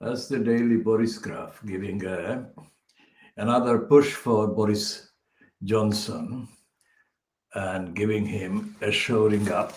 That's the daily Boris graph, giving another push for Boris Johnson and giving him a shoring up.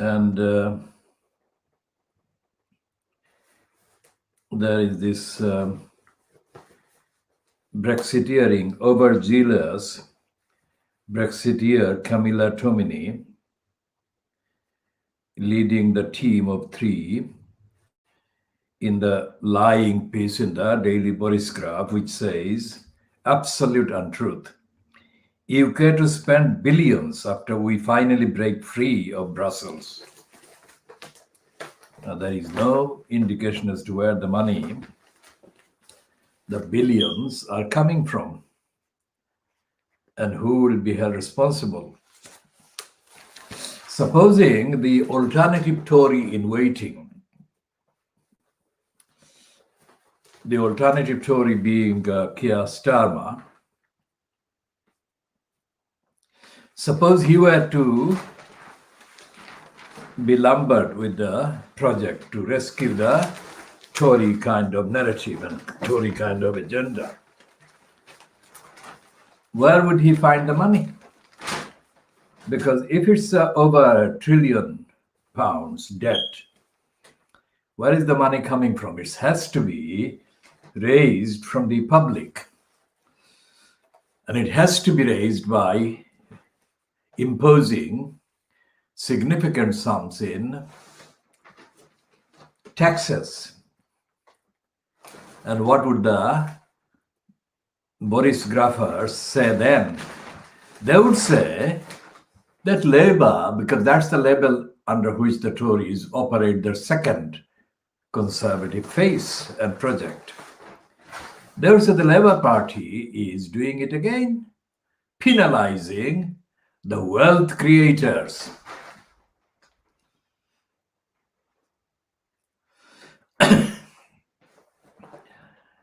And there is this Brexiteering, overzealous Brexiteer Camilla Tomini leading the team of three in the lying piece in the Daily Boris graph, which says absolute untruth. UK to spend billions after we finally break free of Brussels. Now, there is no indication as to where the money, the billions, are coming from and who will be held responsible. Supposing the alternative Tory in waiting, the alternative Tory being Keir Starmer, suppose he were to be lumbered with the project to rescue the Tory kind of narrative and Tory kind of agenda, where would he find the money? Because if it's over £1 trillion debt, where is the money coming from? It has to be raised from the public. And it has to be raised by imposing significant sums in taxes. And what would the Boris graphers say then? They would say that Labour, because that's the label under which the Tories operate their second conservative phase and project. They would say the Labour Party is doing it again, penalizing the wealth creators.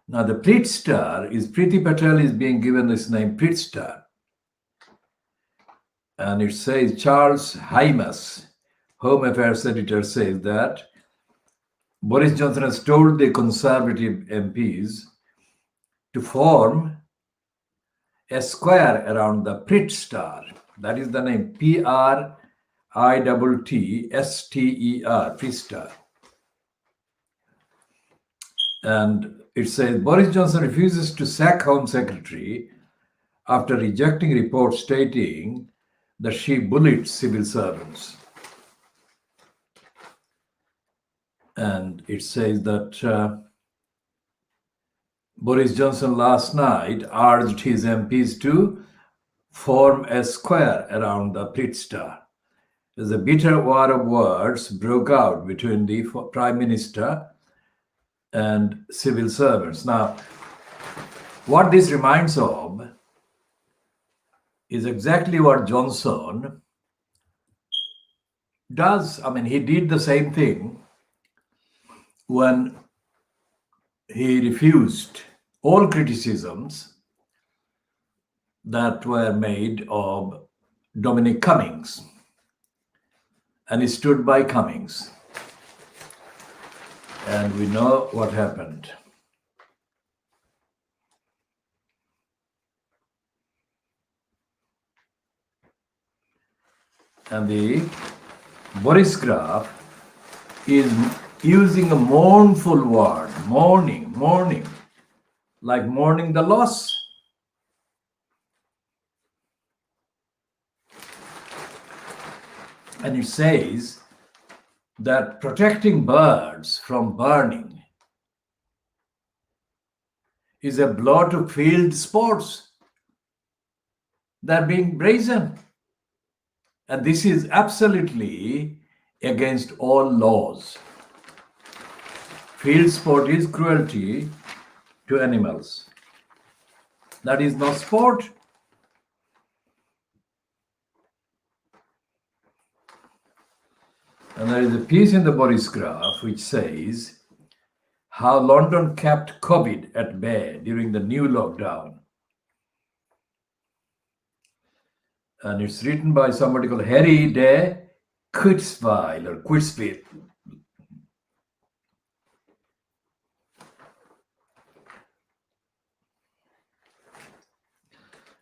Now, the Prit Star is Priti Patel is being given this name Prit Star. And it says Charles Hymas, Home Affairs editor, says that Boris Johnson has told the Conservative MPs to form a square around the Prit Star. That is the name, Pritster, Prit Star. And it says Boris Johnson refuses to sack Home Secretary after rejecting reports stating that she bullied civil servants. And it says that Boris Johnson last night urged his MPs to form a square around the Prit Star. As a bitter war of words broke out between the Prime Minister and civil servants. Now, what this reminds of is exactly what Johnson does. I mean, he did the same thing when he refused all criticisms that were made of Dominic Cummings, and he stood by Cummings. And we know what happened. And the Boris graph is using a mournful word, mourning, like mourning the loss. And it says that protecting birds from burning is a blow to field sports. They're being brazen. And this is absolutely against all laws. Field sport is cruelty to animals. That is not sport. And there is a piece in the Boris graph which says how London kept COVID at bay during the new lockdown. And it's written by somebody called Hrs Quitsville.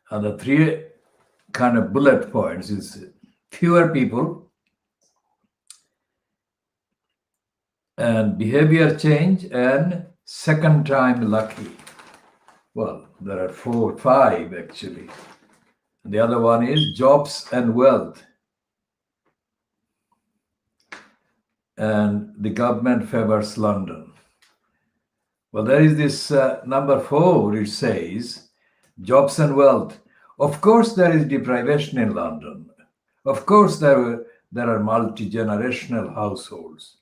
And the three kind of bullet points is fewer people and behavior change and second time lucky. Well, there are 5 actually. The other one is jobs and wealth. And the government favors London. Well, there is this number 4, it says jobs and wealth. Of course, there is deprivation in London. Of course, there are multi-generational households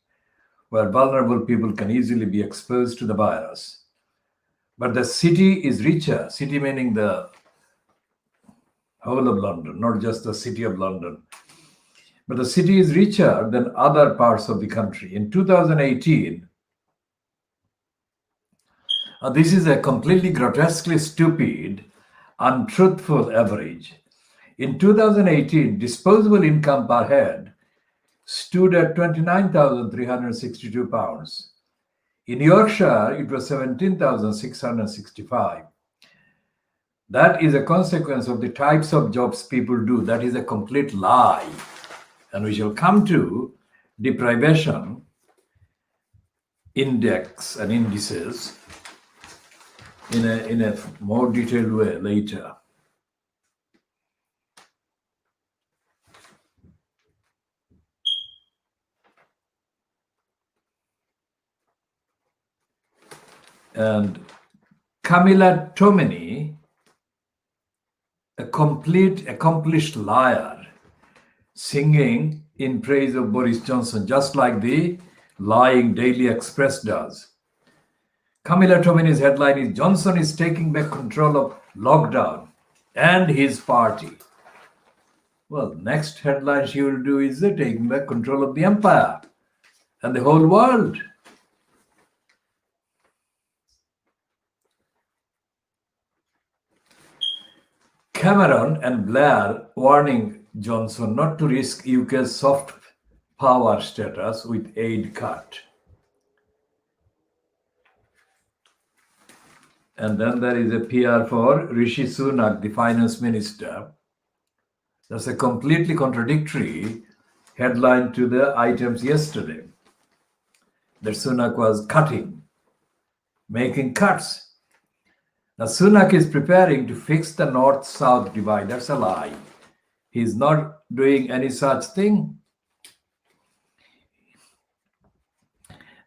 where vulnerable people can easily be exposed to the virus. But the city is richer, city meaning the whole of London, not just the city of London. But the city is richer than other parts of the country. In 2018, this is a completely grotesquely stupid, untruthful average. In 2018, disposable income per head stood at £29,362. In Yorkshire, it was 17,665. That is a consequence of the types of jobs people do. That is a complete lie. And we shall come to deprivation index and indices in a more detailed way later. And Camilla Tominey, a complete accomplished liar, singing in praise of Boris Johnson, just like the lying Daily Express does. Camilla Tominey's headline is Johnson is taking back control of lockdown and his party. Well, next headline she will do is taking back control of the empire and the whole world. Cameron and Blair warning Johnson not to risk UK's soft power status with aid cut. And then there is a PR for Rishi Sunak, the finance minister. That's a completely contradictory headline to the items yesterday. That Sunak was making cuts. Now, Sunak is preparing to fix the north-south divide. That's a lie. He's not doing any such thing.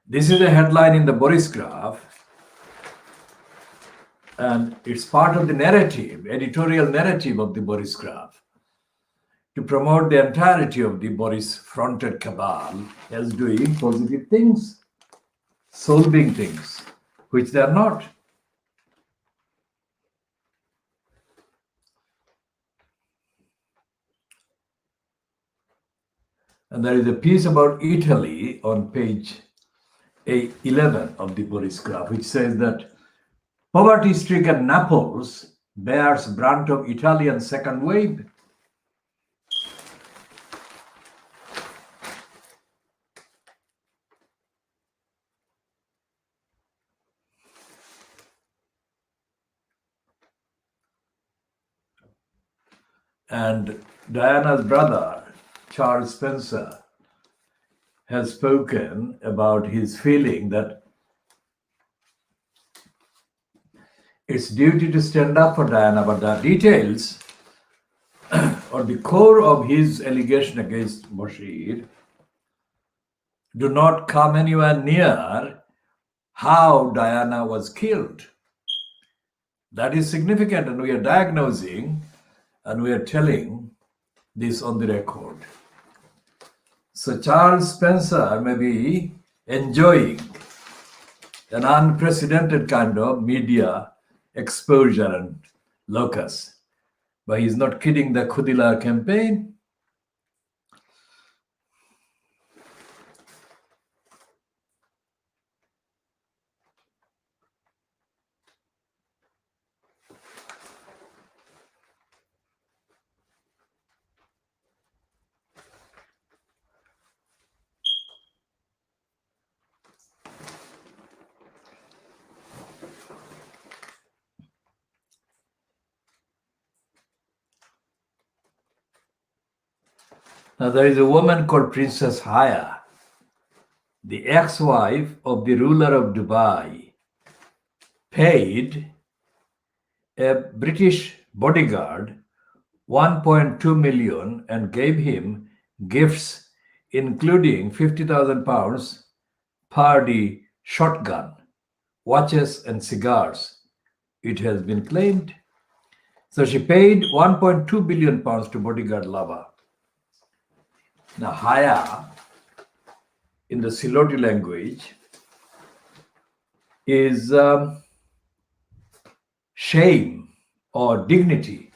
This is a headline in the Boris graph, and it's part of the narrative, editorial narrative of the Boris graph, to promote the entirety of the Boris-fronted cabal as doing positive things, solving things, which they are not. And there is a piece about Italy on page 11 of the Boris graph, which says that poverty-stricken Naples bears brunt of Italian second wave. And Diana's brother, Charles Spencer, has spoken about his feeling that it's duty to stand up for Diana, but the details or the core of his allegation against Bashir do not come anywhere near how Diana was killed. That is significant, and we are diagnosing and we are telling this on the record. So Charles Spencer may be enjoying an unprecedented kind of media exposure and locus, but he's not kidding the Khoodeelaar campaign. Now, there is a woman called Princess Haque, the ex-wife of the ruler of Dubai, paid a British bodyguard 1.2 million and gave him gifts, including 50,000 pounds per the shotgun, watches, and cigars, it has been claimed. So she paid 1.2 billion pounds to bodyguard lover. Now, Haya, in the Siloti language, is shame or dignity.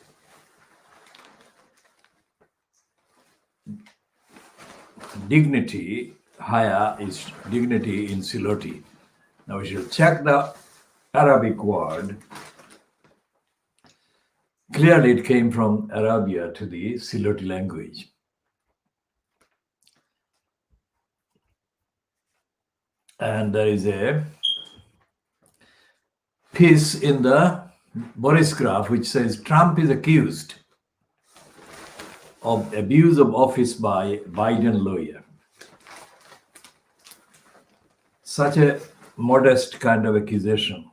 Dignity, Haya is dignity in Siloti. Now we should check the Arabic word. Clearly it came from Arabia to the Siloti language. And there is a piece in the Boris graph which says Trump is accused of abuse of office by Biden lawyer. Such a modest kind of accusation.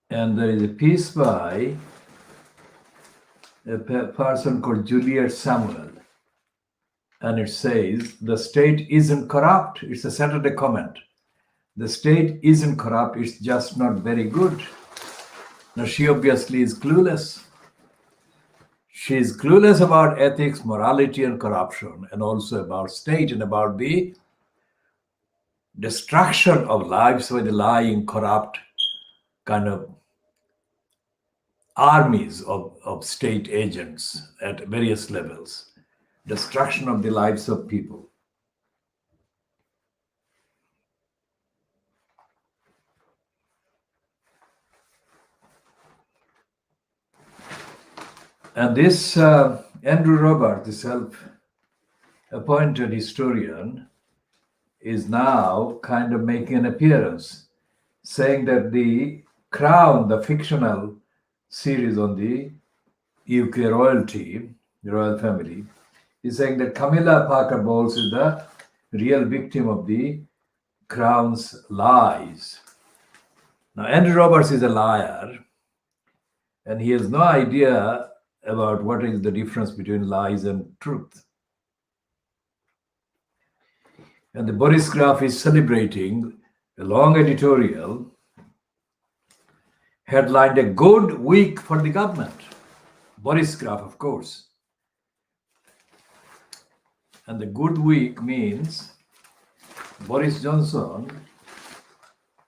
And there is a piece by a person called Juliet Samuel. And it says, the state isn't corrupt. It's a Saturday comment. The state isn't corrupt. It's just not very good. Now, she obviously is clueless. She's clueless about ethics, morality, and corruption, and also about state and about the destruction of lives by the lying, corrupt kind of armies of state agents at various levels, destruction of the lives of people. And this Andrew Robert, the self-appointed historian, is now kind of making an appearance, saying that the Crown, the fictional series on the UK royalty, the royal family, is saying that Camilla Parker Bowles is the real victim of the Crown's lies. Now, Andrew Roberts is a liar, and he has no idea about what is the difference between lies and truth. And the Boris Graph is celebrating a long editorial headlined "A Good Week for the Government." Boris Graph, of course. And the good week means Boris Johnson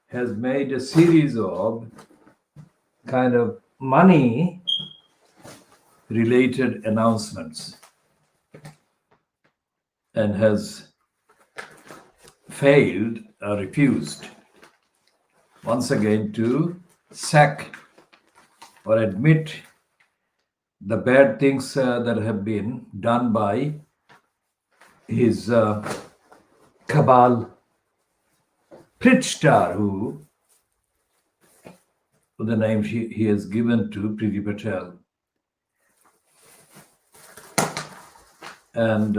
has made a series of kind of money-related announcements. and has failed or refused once again to sack or admit the bad things that have been done by his cabal Pritstar, who the name he has given to Priti Patel. And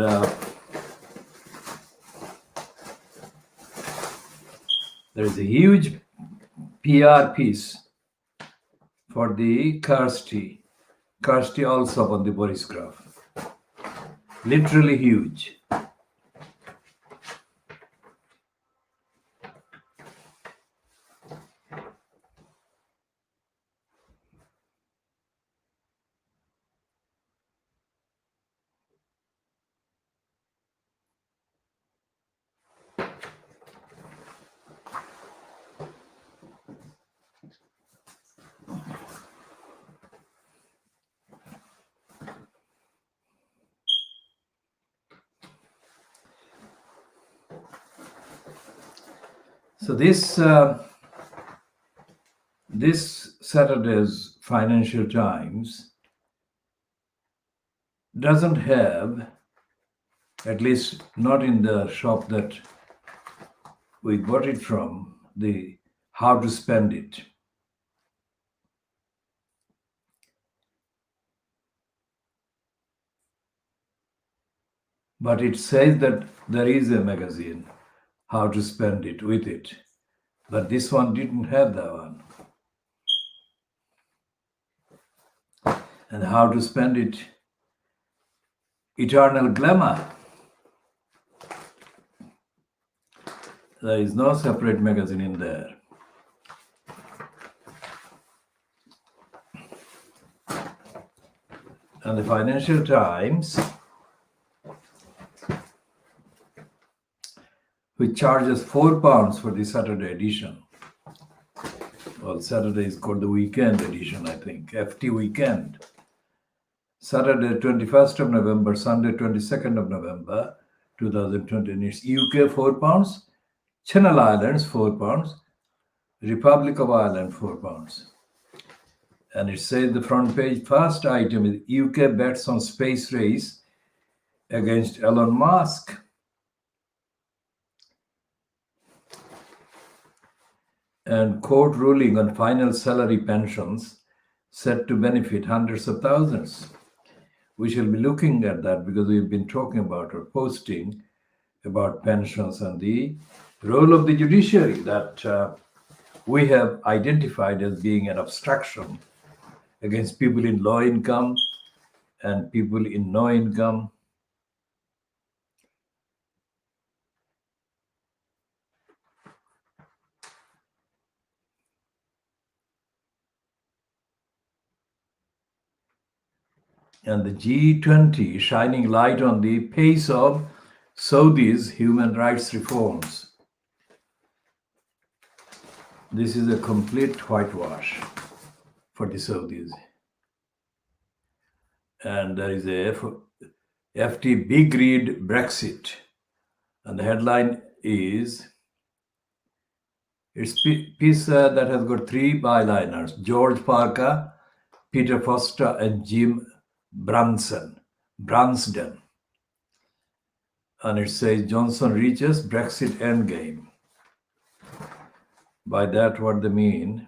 there is a huge PR piece for the Kirsty also on the Boris graph. Literally huge. So this Saturday's Financial Times doesn't have, at least not in the shop that we got it from, the how to spend it. But it says that there is a magazine, how to spend it, with it. But this one didn't have that one. And how to spend it, eternal glamour. There is no separate magazine in there. And the Financial Times, which charges £4 for the Saturday edition. Well, Saturday is called the weekend edition, I think, FT weekend. Saturday 21st of November, Sunday 22nd of November 2020. And it's UK £4, Channel Islands £4, Republic of Ireland £4. And it says the front page, first item is UK bets on space race against Elon Musk. And court ruling on final salary pensions set to benefit hundreds of thousands. We shall be looking at that because we've been talking about or posting about pensions and the role of the judiciary that we have identified as being an obstruction against people in low income and people in no income. And the G20 shining light on the pace of Saudi's human rights reforms. This is a complete whitewash for the Saudis. And there is a FT big read Brexit. And the headline is, it's a piece that has got three byliners: George Parker, Peter Foster, and Jim Bransden. And it says Johnson reaches Brexit endgame. By that, what they mean?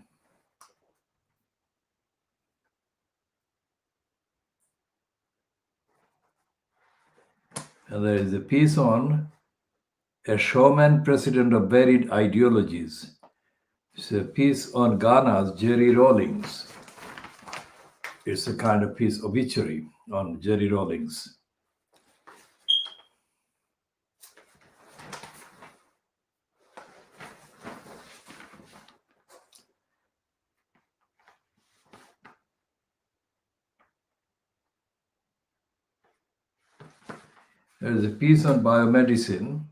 And there is a piece on a showman president of varied ideologies. It's a piece on Ghana's Jerry Rawlings. It's a kind of piece obituary on Jerry Rawlings. There is a piece on biomedicine,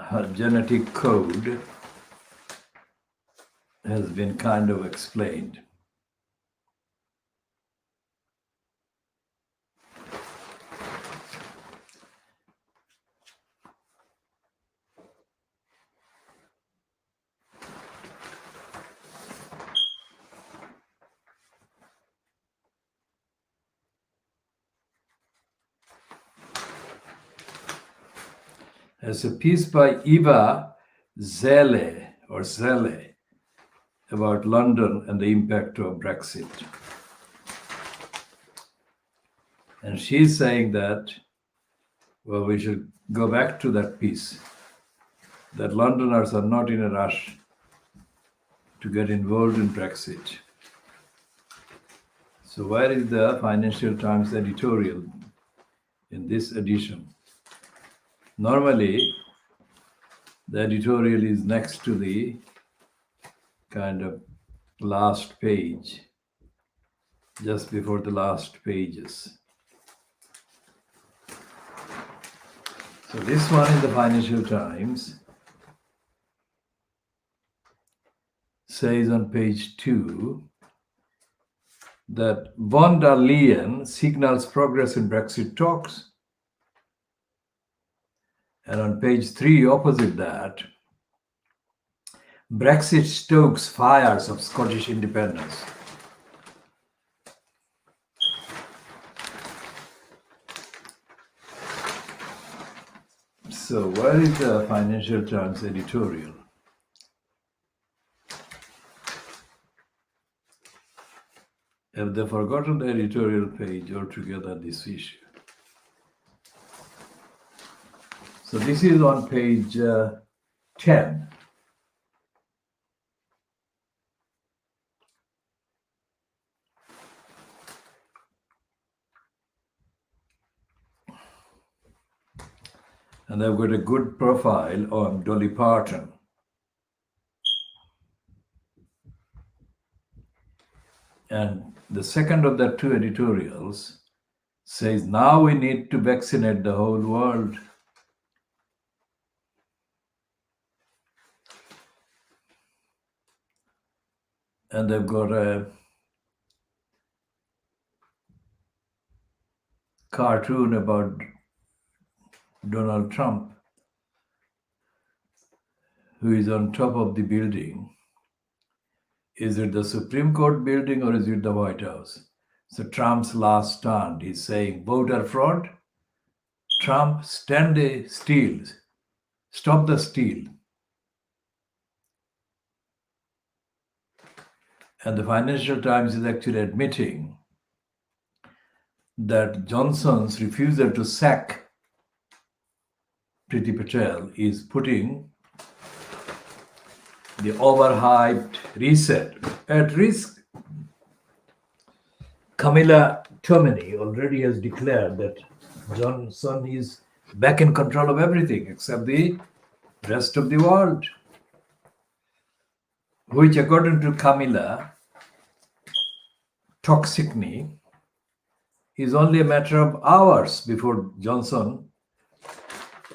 her genetic code has been kind of explained. It's a piece by Eva Zelle about London and the impact of Brexit. And she's saying that, well, we should go back to that piece, that Londoners are not in a rush to get involved in Brexit. So where is the Financial Times editorial in this edition? Normally, the editorial is next to the kind of last page, just before the last pages. So this one in the Financial Times says on page 2 that von der Leyen signals progress in Brexit talks. And on page 3, opposite that, Brexit stokes fires of Scottish independence. So where is the Financial Times editorial? Have they forgotten the editorial page altogether, this issue? So this is on page 10. And they've got a good profile on Dolly Parton. And the second of the two editorials says, now we need to vaccinate the whole world. And they've got a cartoon about Donald Trump, who is on top of the building. Is it the Supreme Court building or is it the White House? So Trump's last stand, he's saying, voter fraud, Trump, stand still, stop the steal. And the Financial Times is actually admitting that Johnson's refusal to sack Priti Patel is putting the overhyped reset at risk. Camilla Tominey already has declared that Johnson is back in control of everything except the rest of the world, which according to Camilla Toxicny is only a matter of hours before Johnson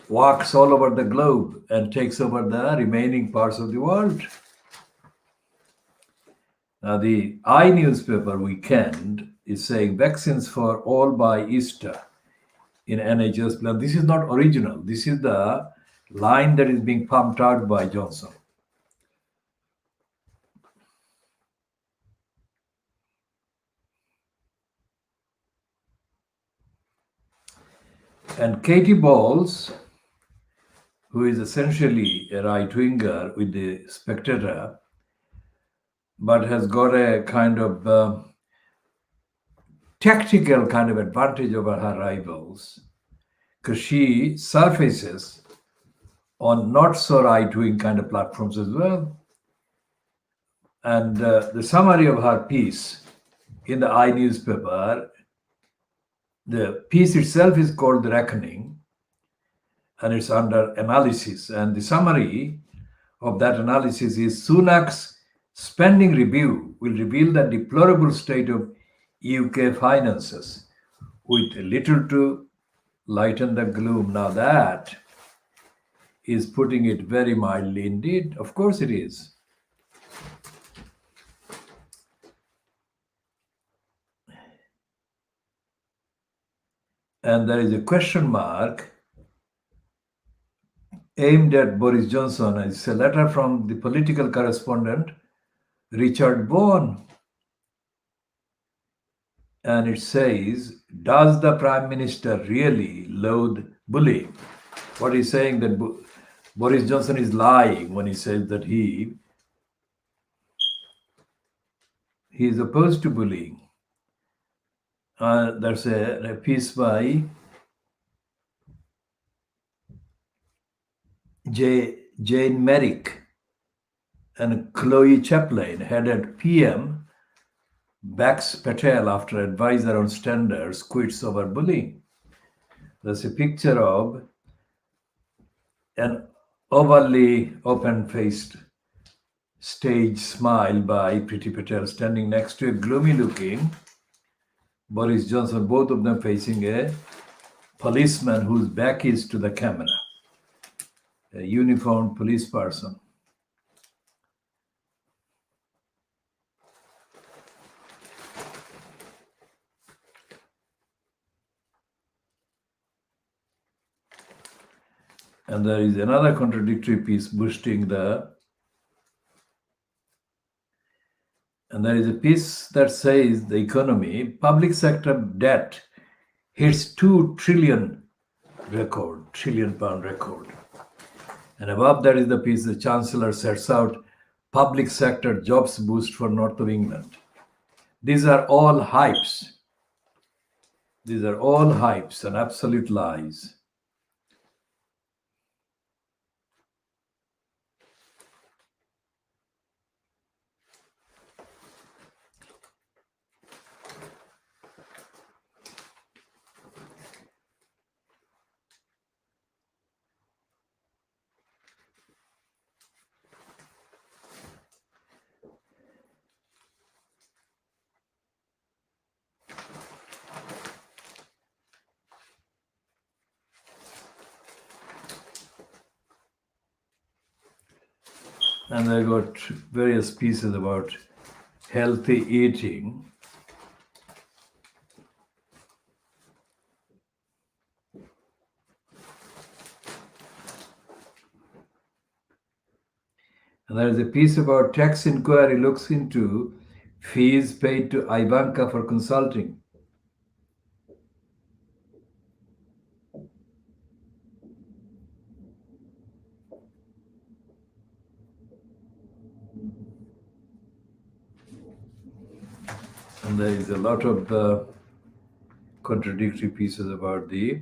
walks all over the globe and takes over the remaining parts of the world. Now, the I newspaper Weekend is saying vaccines for all by Easter in NHS plan. This is not original. This is the line that is being pumped out by Johnson. And Katie Bowles, who is essentially a right-winger with the Spectator, but has got a kind of tactical kind of advantage over her rivals, because she surfaces on not so right-wing kind of platforms as well. And the summary of her piece in the I newspaper, the piece itself is called The Reckoning, and it's under analysis. And the summary of that analysis is Sunak's spending review will reveal the deplorable state of UK finances with little to lighten the gloom. Now that is putting it very mildly indeed. Of course it is. And there is a question mark aimed at Boris Johnson. It's a letter from the political correspondent Richard Bourne. And it says, does the Prime Minister really loathe bullying? What he's saying that Boris Johnson is lying when he says that he is opposed to bullying. There's a piece by Jane Merrick and Chloe Chaplain, headed PM backs Patel after advisor on standards quits over bullying. There's a picture of an overly open-faced stage smile by Priti Patel standing next to a gloomy-looking Boris Johnson, both of them facing a policeman whose back is to the camera, a uniformed police person. And there is another contradictory piece boosting and there is a piece that says the economy, public sector debt hits 2 trillion pound record. And above that is the piece the Chancellor sets out public sector jobs boost for North of England. These are all hypes. These are all hypes and absolute lies. And I got various pieces about healthy eating. And there is a piece about tax inquiry looks into fees paid to Ivanka for consulting. And there is a lot of contradictory pieces about the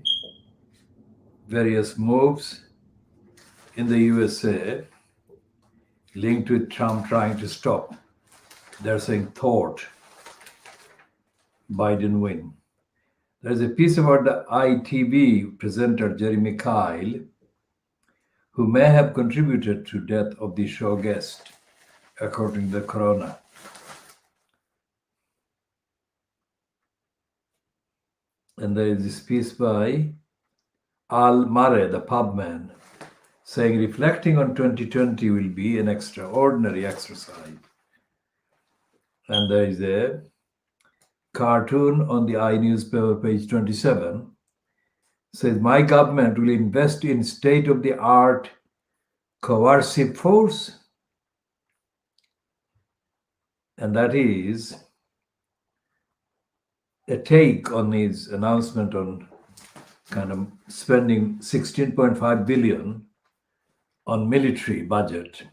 various moves in the USA linked with Trump trying to stop. They're saying thought Biden win. There's a piece about the ITV presenter Jeremy Kyle, who may have contributed to death of the show guest, according to the coroner. And there is this piece by Al Murray, the pub man, saying reflecting on 2020 will be an extraordinary exercise. And there is a cartoon on the iNewspaper, page 27, says, my government will invest in state-of-the-art coercive force. And that is a take on his announcement on kind of spending 16.5 billion on military budget.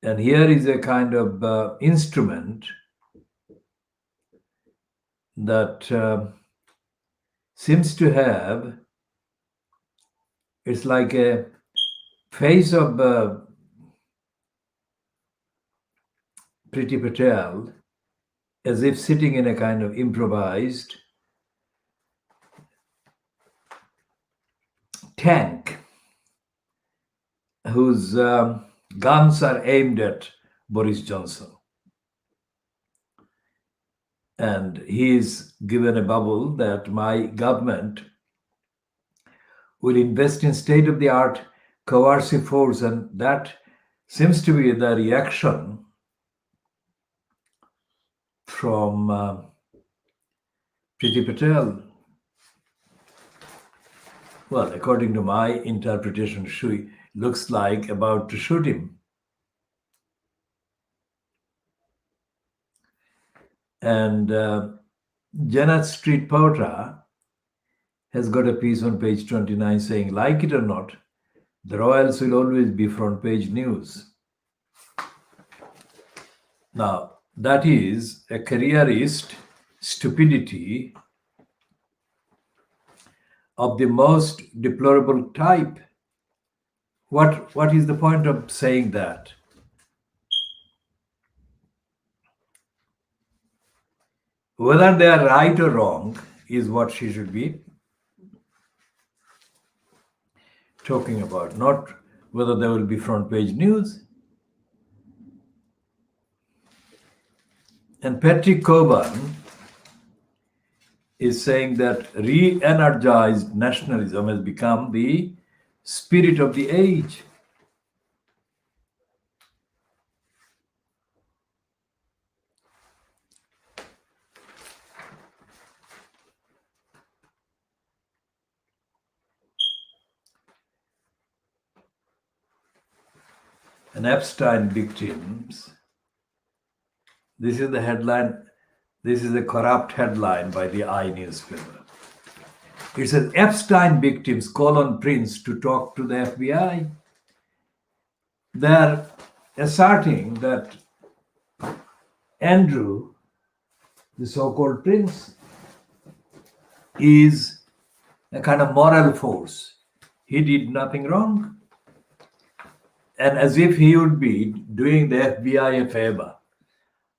And here is a kind of instrument that seems to have, it's like a face of Priti Patel, as if sitting in a kind of improvised tank whose guns are aimed at Boris Johnson. And he is given a bubble that my government will invest in state-of-the-art coercive force, and that seems to be the reaction from Priti Patel. Well, according to my interpretation, she looks like about to shoot him. And Janet Street Porter has got a piece on page 29 saying, like it or not, the royals will always be front page news. Now, that is a careerist stupidity of the most deplorable type. What is the point of saying that? Whether they are right or wrong is what she should be talking about, not whether there will be front page news. And Patrick Coburn is saying that re-energized nationalism has become the spirit of the age. And Epstein victims. This is the headline. This is a corrupt headline by the I newspaper. It says Epstein victims call on Prince to talk to the FBI. They're asserting that Andrew, the so-called Prince, is a kind of moral force. He did nothing wrong. And as if he would be doing the FBI a favor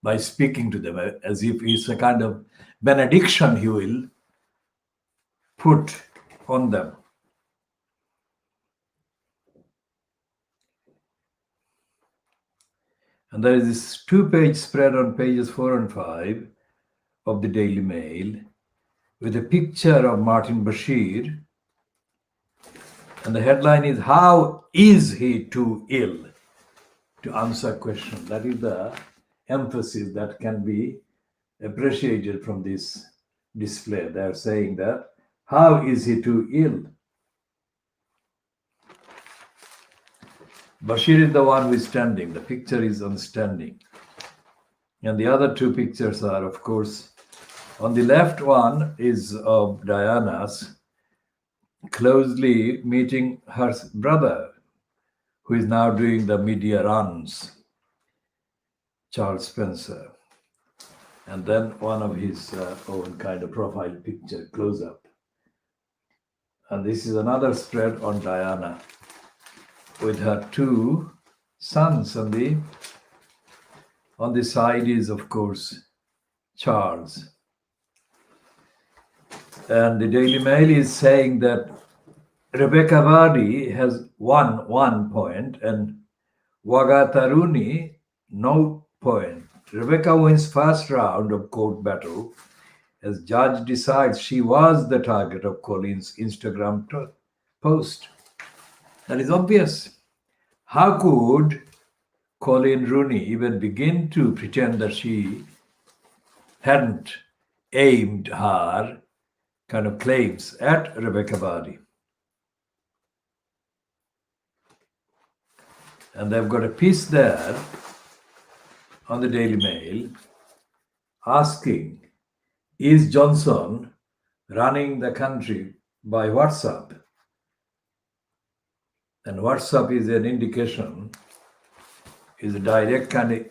by speaking to them, as if it's a kind of benediction he will put on them. And there is this two-page spread on pages 4 and 5 of the Daily Mail with a picture of Martin Bashir. And the headline is, "How is he too ill to answer questions?" That is the emphasis that can be appreciated from this display. They are saying that, how is he too ill? Bashir is the one who is standing. The picture is on standing. And the other two pictures are, of course, on the left one is of Diana's closely meeting her brother, who is now doing the media runs, Charles Spencer. And then one of his own kind of profile picture, close up. And this is another spread on Diana with her two sons. On the side is, of course, Charles. And the Daily Mail is saying that Rebecca Vardy has won 1 point and Wagataruni no point. Rebecca wins first round of court battle as judge decides she was the target of Colin's Instagram post. That is obvious. How could Colin Rooney even begin to pretend that she hadn't aimed her kind of claims at Rebecca Vardy? And they've got a piece there on the Daily Mail asking, is Johnson running the country by WhatsApp? And WhatsApp is an indication, is a direct kind of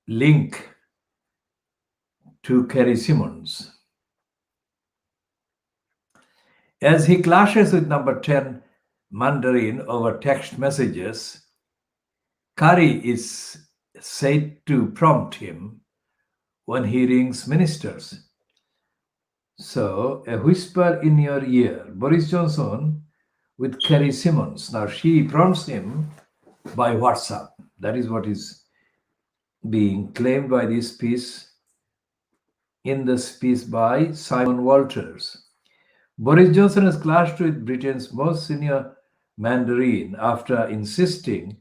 link to Kerry Simmons. As he clashes with number 10 Mandarin over text messages, Curry is said to prompt him when he rings ministers. So, a whisper in your ear, Boris Johnson with Kerry Simmons. Now, she prompts him by WhatsApp. That is what is being claimed by this piece, in this piece by Simon Walters. Boris Johnson has clashed with Britain's most senior Mandarin after insisting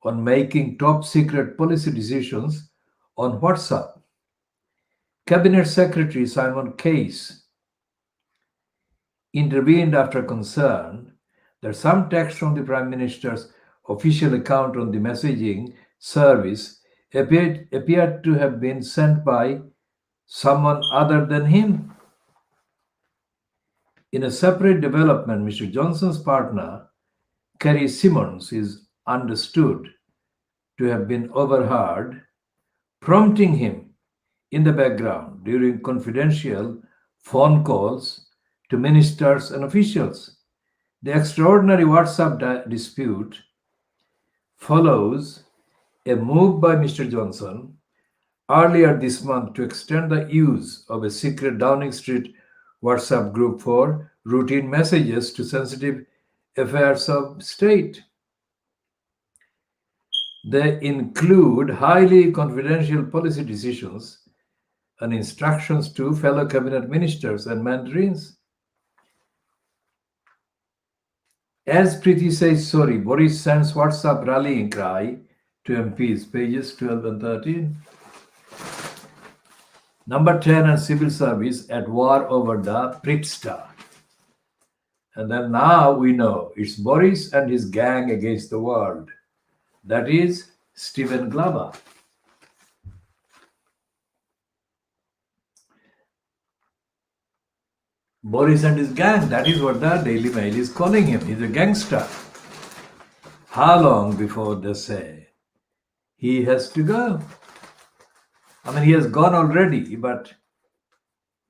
on making top secret policy decisions on WhatsApp. Cabinet Secretary Simon Case intervened after concern that some text from the Prime Minister's official account on the messaging service appeared to have been sent by someone other than him. In a separate development, Mr. Johnson's partner, Kerry Simmons, is understood to have been overheard, prompting him in the background during confidential phone calls to ministers and officials. The extraordinary WhatsApp dispute follows a move by Mr. Johnson earlier this month to extend the use of a secret Downing Street WhatsApp group for routine messages to sensitive affairs of state. They include highly confidential policy decisions and instructions to fellow cabinet ministers and mandarins. As Preeti says sorry, Boris sends WhatsApp rallying cry to MPs, pages 12 and 13. Number 10 and civil service at war over the Pritsta. And then now we know it's Boris and his gang against the world. That is Stephen Glover. Boris and his gang, that is what the Daily Mail is calling him. He's a gangster. How long before they say he has to go? I mean, he has gone already, but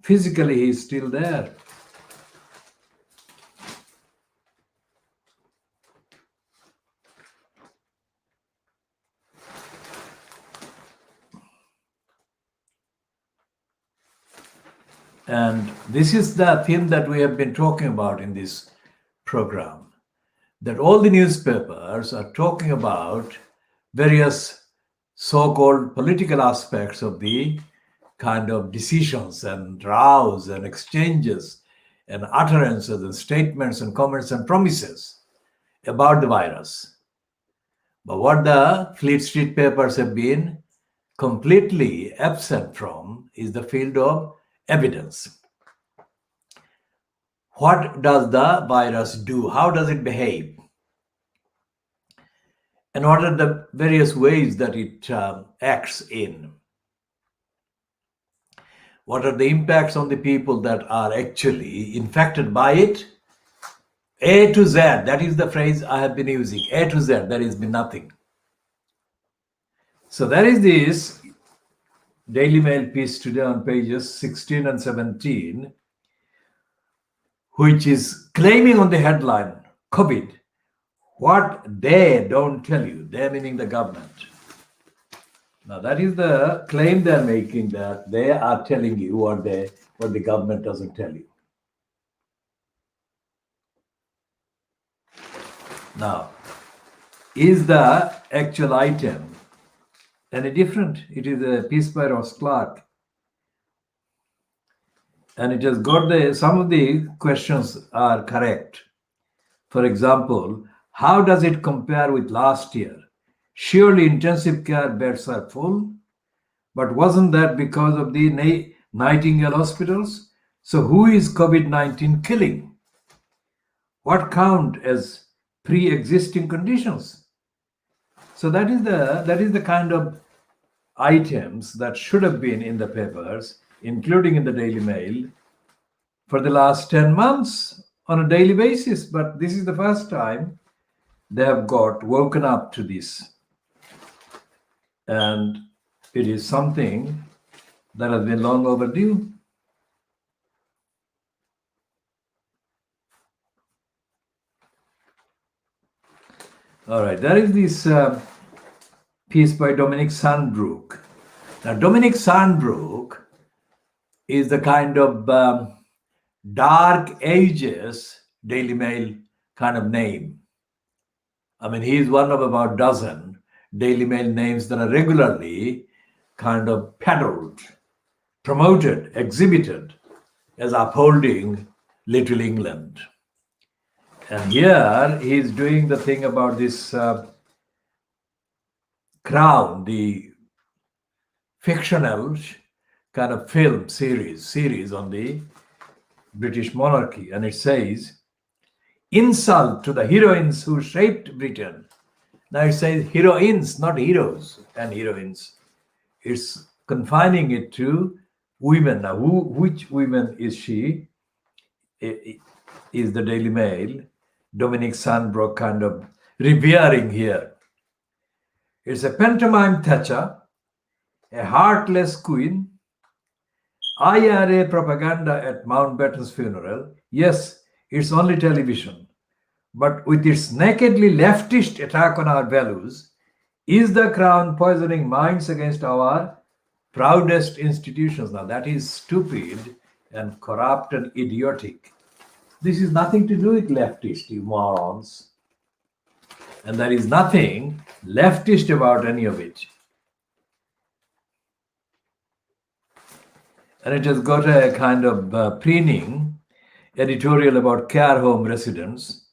physically he's still there. And this is the theme that we have been talking about in this program, that all the newspapers are talking about various so-called political aspects of the kind of decisions and rows and exchanges and utterances and statements and comments and promises about the virus. But what the Fleet Street papers have been completely absent from is the field of evidence. What does the virus do? How does it behave? And what are the various ways that it acts in? What are the impacts on the people that are actually infected by it? A to Z, that is the phrase I have been using. A to Z, there has been nothing. So there is this Daily Mail piece today on pages 16 and 17, which is claiming on the headline, COVID, what they don't tell you, they meaning the government. Now that is the claim they're making, that they are telling you what the government doesn't tell you. Now, is the actual item any different? It is a piece by Ross Clark. And it has got some of the questions are correct. For example, how does it compare with last year? Surely intensive care beds are full, but wasn't that because of the Nightingale hospitals? So who is COVID-19 killing? What count as pre-existing conditions? So that is the kind of items that should have been in the papers, including in the Daily Mail, for the last 10 months on a daily basis. But this is the first time they have got woken up to this. And it is something that has been long overdue. All right, there is this piece by Dominic Sandbrook. Now, Dominic Sandbrook is the kind of dark ages Daily Mail kind of name. I mean, he is one of about a dozen Daily Mail names that are regularly kind of peddled, promoted, exhibited as upholding Little England. And here he is doing the thing about this Crown, the fictional kind of film series on the British monarchy. And it says, insult to the heroines who shaped Britain. Now it says heroines, not heroes and heroines. It's confining it to women. Now, which women is she? is the Daily Mail. Dominic Sandbrook kind of revering here. It's a pantomime Thatcher, a heartless queen, IRA propaganda at Mountbatten's funeral. Yes, it's only television, but with its nakedly leftist attack on our values, is the crown poisoning minds against our proudest institutions? Now that is stupid and corrupt and idiotic. This is nothing to do with leftist, you morons. And there is nothing leftist about any of it. And it has got a kind of preening editorial about care home residents.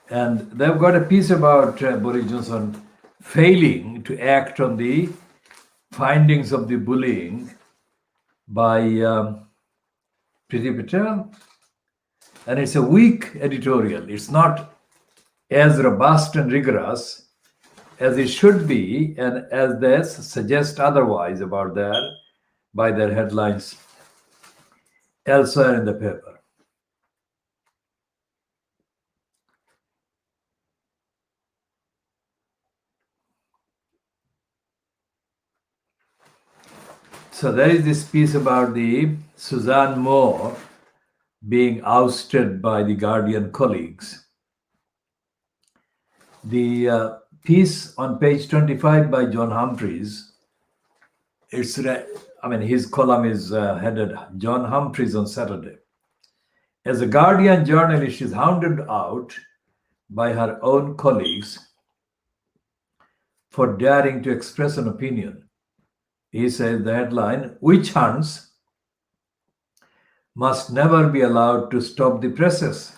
And they've got a piece about Boris Johnson failing to act on the findings of the bullying by Priti Patel. And it's a weak editorial. It's not as robust and rigorous as it should be, and as they suggest otherwise about by their headlines elsewhere in the paper. So there is this piece about the Suzanne Moore being ousted by the Guardian colleagues. The piece on page 25 by John Humphreys, his column is headed John Humphreys on Saturday. As a Guardian journalist, is hounded out by her own colleagues for daring to express an opinion. He says, the headline, witch hunts must never be allowed to stop the presses.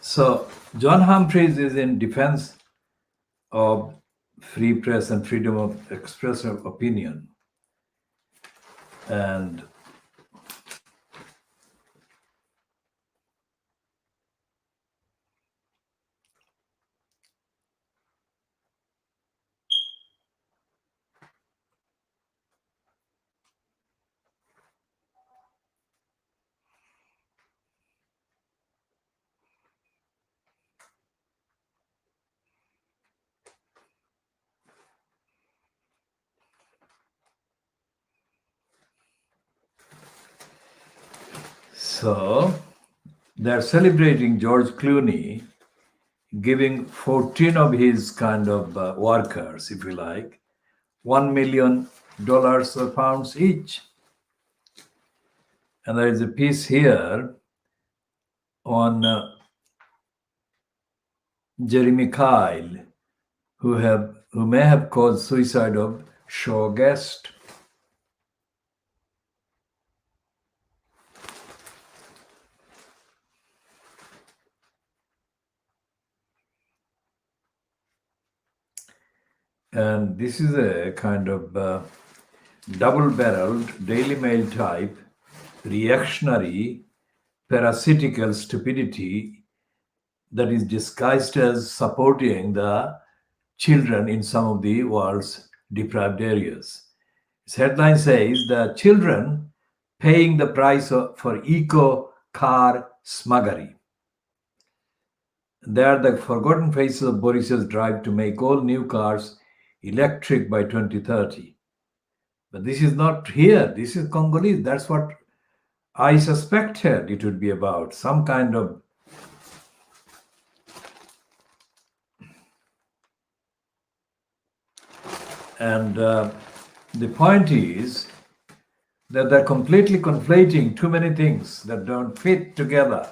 So John Humphreys is in defense of free press and freedom of expression of opinion. And so they're celebrating George Clooney giving 14 of his kind of workers, if you like, $1 million or pounds each. And there is a piece here on Jeremy Kyle, who may have caused suicide of show guest. And this is a kind of double-barreled Daily Mail type reactionary parasitical stupidity that is disguised as supporting the children in some of the world's deprived areas. Its headline says the children paying the price for eco car smuggery. They are the forgotten faces of Boris's drive to make all new cars electric by 2030. But this is not here. This is Congolese. That's what I suspected it would be about. Some kind of and the point is that they're completely conflating too many things that don't fit together.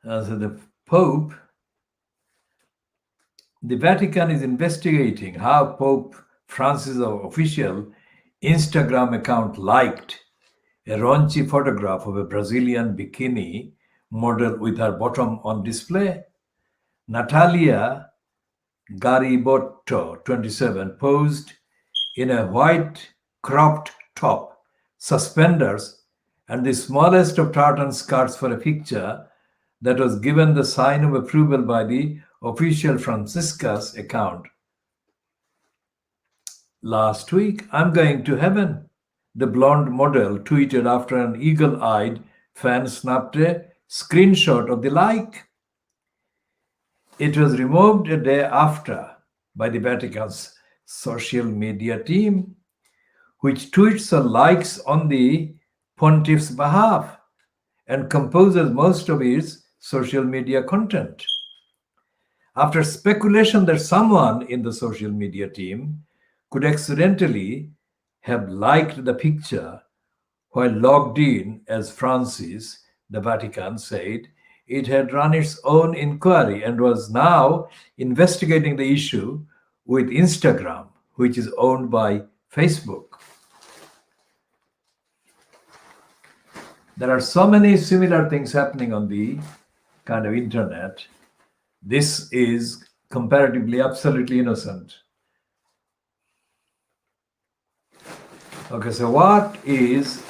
So the Pope, the Vatican is investigating how Pope Francis' official Instagram account liked a raunchy photograph of a Brazilian bikini model with her bottom on display. Natalia Garibotto, 27, posed in a white cropped top, suspenders, and the smallest of tartan skirts for a picture that was given the sign of approval by the official Francisca's account. Last week, I'm going to heaven, the blonde model tweeted after an eagle-eyed fan snapped a screenshot of the like. It was removed a day after by the Vatican's social media team, which tweets or likes on the pontiff's behalf and composes most of its social media content. After speculation that someone in the social media team could accidentally have liked the picture while logged in as Francis, the Vatican said it had run its own inquiry and was now investigating the issue with Instagram, which is owned by Facebook. There are so many similar things happening on the kind of internet. This is comparatively absolutely innocent. Okay, so what is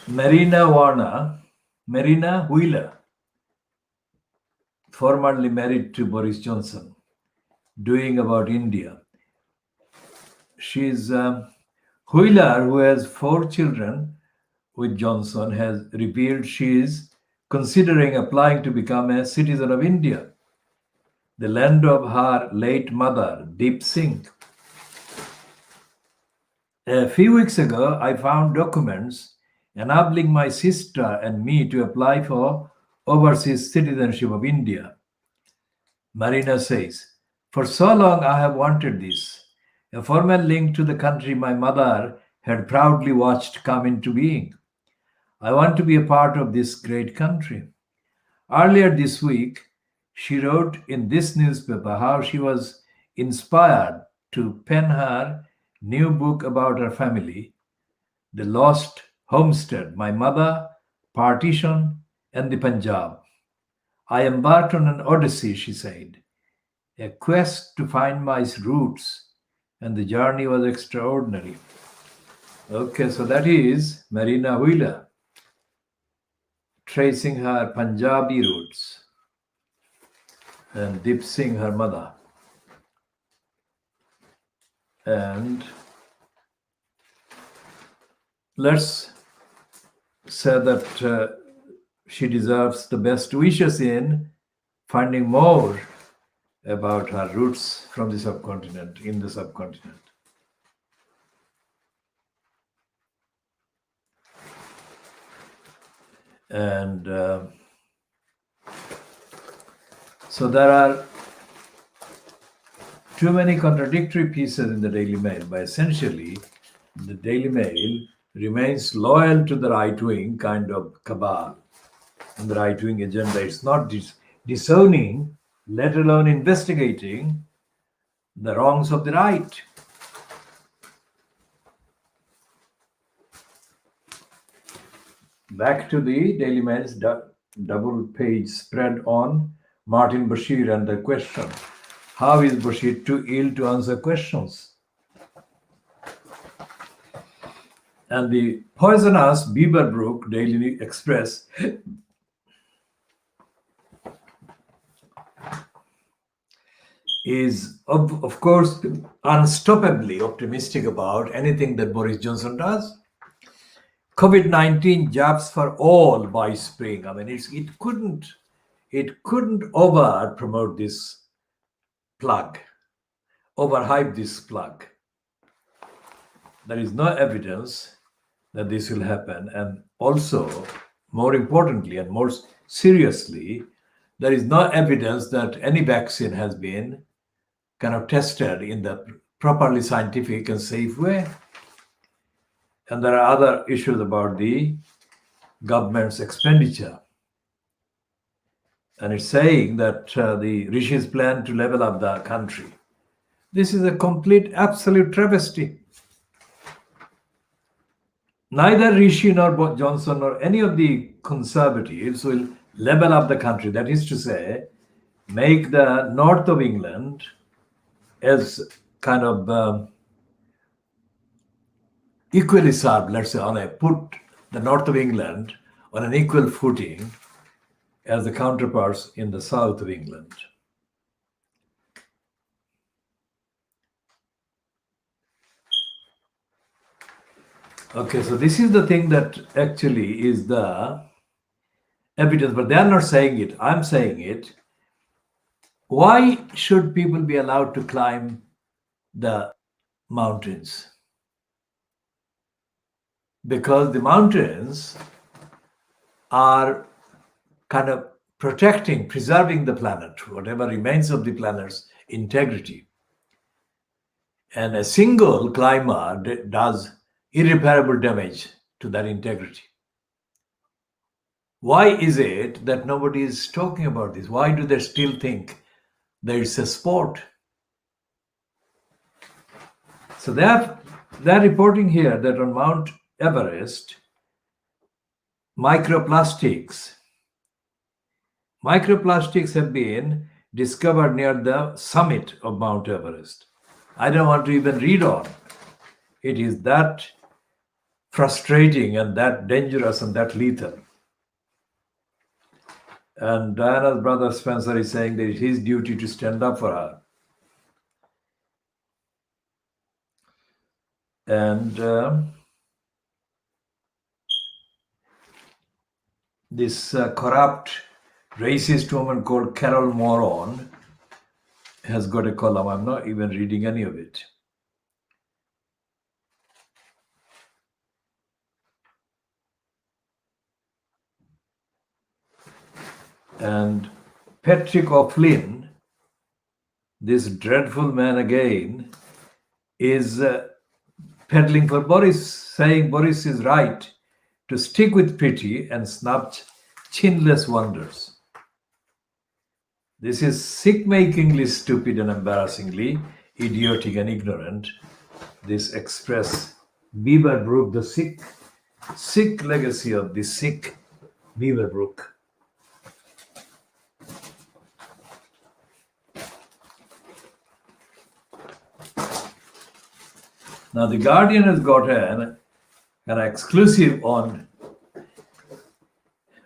Marina Wheeler, formerly married to Boris Johnson, doing about India? She's Wheeler, who has 4 children with Johnson, has revealed she is considering applying to become a citizen of India, the land of her late mother, Deep Singh. A few weeks ago, I found documents enabling my sister and me to apply for overseas citizenship of India. Marina says, for so long I have wanted this, a formal link to the country my mother had proudly watched come into being. I want to be a part of this great country. Earlier this week, she wrote in this newspaper how she was inspired to pen her new book about her family, The Lost Homestead, My Mother, Partition, and the Punjab. I embarked on an odyssey, she said, a quest to find my roots, and the journey was extraordinary. Okay, so that is Marina Wheeler, tracing her Punjabi roots, and Deep Singh, her mother. And let's say that she deserves the best wishes in finding more about her roots from the subcontinent, in the subcontinent. And so there are too many contradictory pieces in the Daily Mail, but essentially the Daily Mail remains loyal to the right-wing kind of cabal. and the right-wing agenda. It's not disowning, let alone investigating the wrongs of the right. Back to the Daily Mail's double-page spread on Martin Bashir and the question, how is Bashir too ill to answer questions? And the poisonous Beaverbrook Daily Express is, of course, unstoppably optimistic about anything that Boris Johnson does. COVID-19 jabs for all by spring. I mean, it couldn't over promote this plug, overhype this plug. There is no evidence that this will happen, and also, more importantly and more seriously, there is no evidence that any vaccine has been kind of tested in the properly scientific and safe way. And there are other issues about the government's expenditure. And it's saying that the Rishi's plan to level up the country. This is a complete, absolute travesty. Neither Rishi nor Johnson nor any of the conservatives will level up the country. That is to say, make the north of England as kind of equally served, let's say, put the north of England on an equal footing as the counterparts in the south of England. Okay, so this is the thing that actually is the evidence, but they are not saying it. I'm saying it. Why should people be allowed to climb the mountains? Because the mountains are kind of protecting, preserving the planet, whatever remains of the planet's integrity. And a single climber does irreparable damage to that integrity. Why is it that nobody is talking about this? Why do they still think that it's a sport? So they're reporting here that on Mount Everest, microplastics have been discovered near the summit of Mount Everest. I don't want to even read on. It is that frustrating and that dangerous and that lethal. And Diana's brother Spencer is saying that it's his duty to stand up for her. And this corrupt, racist woman called Carol Moron has got a column. I'm not even reading any of it. And Patrick O'Flynn, this dreadful man again, is peddling for Boris, saying Boris is right to stick with pity and snub chinless wonders. This is sick-makingly stupid and embarrassingly idiotic and ignorant. This Express Beaverbrook, the sick legacy of the sick Beaverbrook. Now, The Guardian has got an exclusive on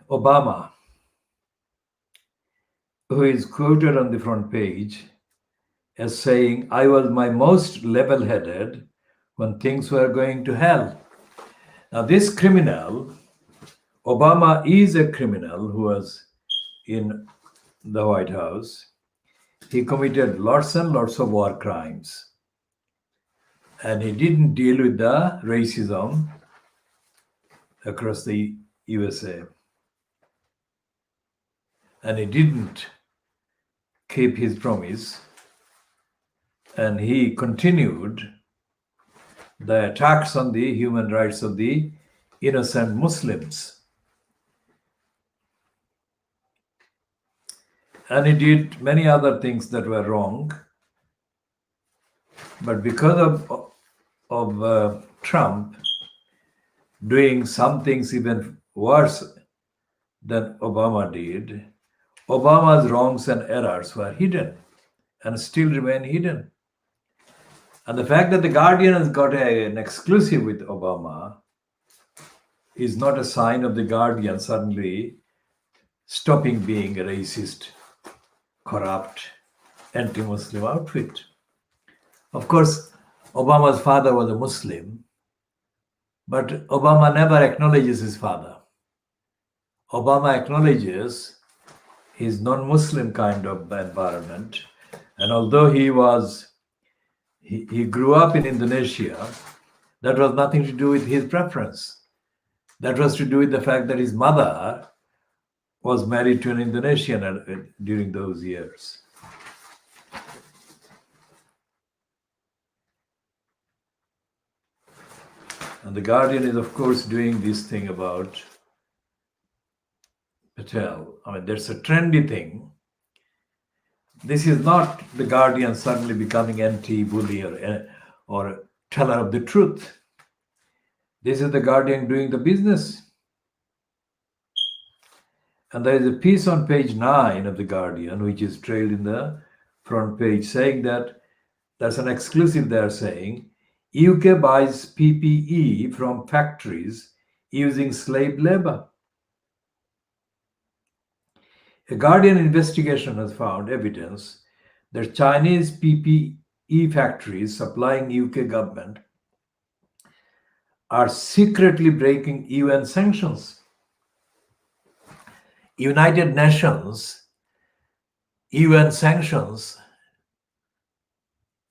Obama, who is quoted on the front page as saying, "I was my most level-headed when things were going to hell." Now, this criminal, Obama is a criminal who was in the White House. He committed lots and lots of war crimes. And he didn't deal with the racism across the USA. And he didn't keep his promise. And he continued the attacks on the human rights of the innocent Muslims. And he did many other things that were wrong. But because of Trump doing some things even worse than Obama did, Obama's wrongs and errors were hidden and still remain hidden. And the fact that the Guardian has got an exclusive with Obama is not a sign of the Guardian suddenly stopping being a racist, corrupt, anti-Muslim outfit. Of course, Obama's father was a Muslim, but Obama never acknowledges his father. Obama acknowledges his non-Muslim kind of environment. And although he grew up in Indonesia, that was nothing to do with his preference. That was to do with the fact that his mother was married to an Indonesian during those years. And the Guardian is, of course, doing this thing about Patel. I mean, that's a trendy thing. This is not the Guardian suddenly becoming anti-bully or teller of the truth. This is the Guardian doing the business. And there is a piece on page 9 of the Guardian, which is trailed in the front page, saying that that's an exclusive. They're saying UK buys PPE from factories using slave labor. A Guardian investigation has found evidence that Chinese PPE factories supplying UK government are secretly breaking UN sanctions. United Nations, UN sanctions,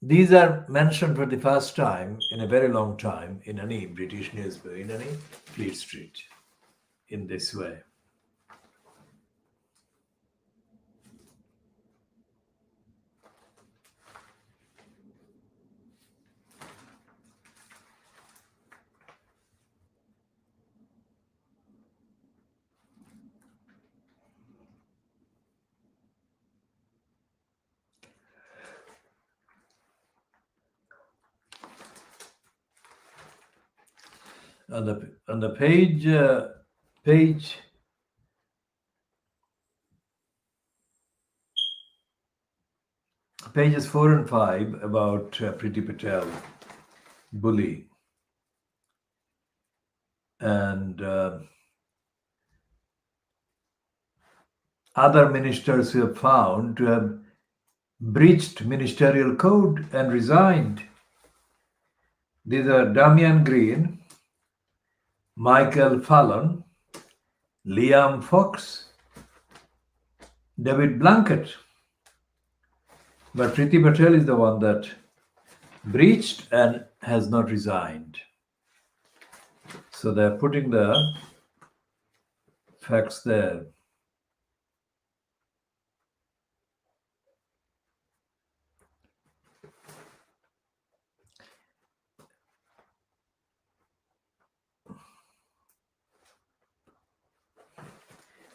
these are mentioned for the first time in a very long time in any British newspaper, in any Fleet Street, in this way. On the pages 4 and 5 about Priti Patel, bully, and other ministers who have found to have breached ministerial code and resigned. These are Damian Green, Michael Fallon, Liam Fox, David Blunkett. But Priti Patel is the one that breached and has not resigned. So they're putting the facts there.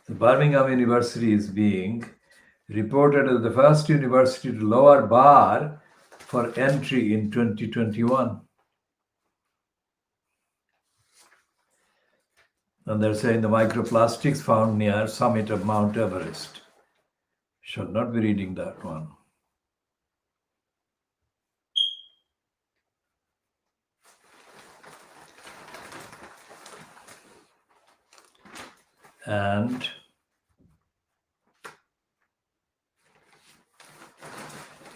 The Birmingham University is being reported as the first university to lower bar for entry in 2021. And they're saying the microplastics found near summit of Mount Everest. Should not be reading that one. And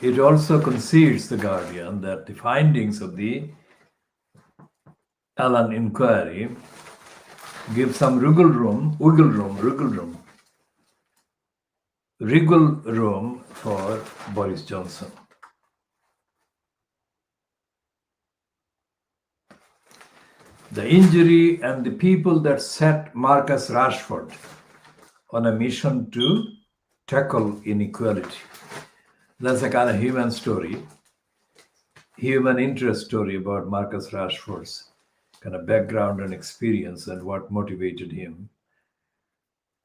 it also concedes, the Guardian, that the findings of the Allen inquiry give some wriggle room for Boris Johnson. The injury and the people that set Marcus Rashford on a mission to tackle inequality. That's a kind of human story, human interest story about Marcus Rashford's kind of background and experience and what motivated him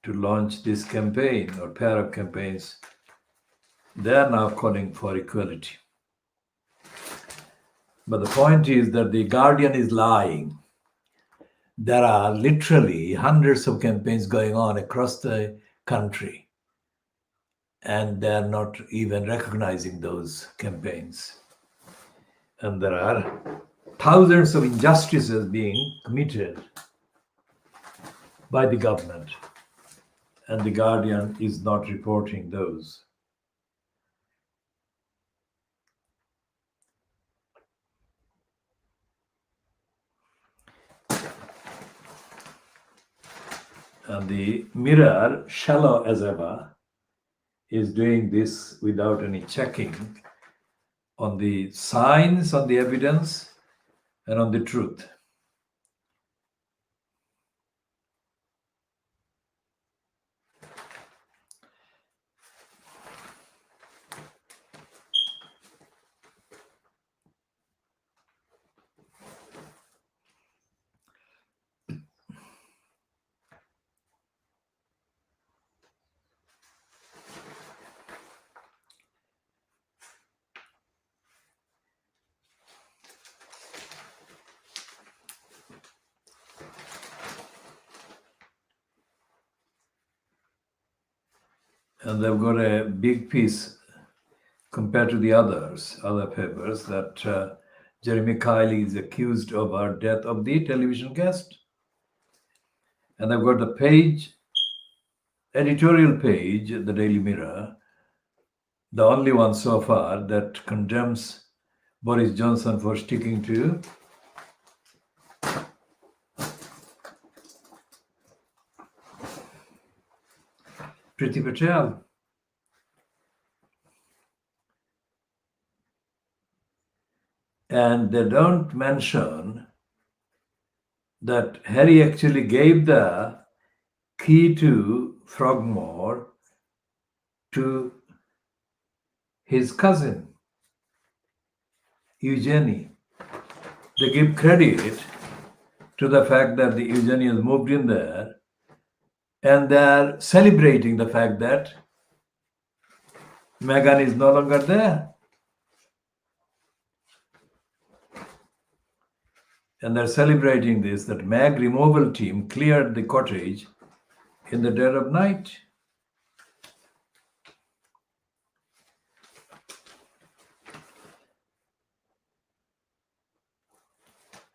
to launch this campaign or pair of campaigns They are now calling for equality. But the point is that the Guardian is lying. There are literally hundreds of campaigns going on across the country, and they are not even recognizing those campaigns. And there are thousands of injustices being committed by the government, and the Guardian is not reporting those. And the Mirror, shallow as ever, is doing this without any checking on the science, on the evidence, and on the truth. And they've got a big piece compared to the other papers, that Jeremy Kyle is accused of our death of the television guest. And they've got the editorial page, the Daily Mirror, the only one so far that condemns Boris Johnson for sticking to Priti Patel. And they don't mention that Harry actually gave the key to Frogmore to his cousin, Eugenie. They give credit to the fact that the Eugenians moved in there, and they're celebrating the fact that Meghan is no longer there. And they're celebrating this, that Meg removal team cleared the cottage in the dead of night.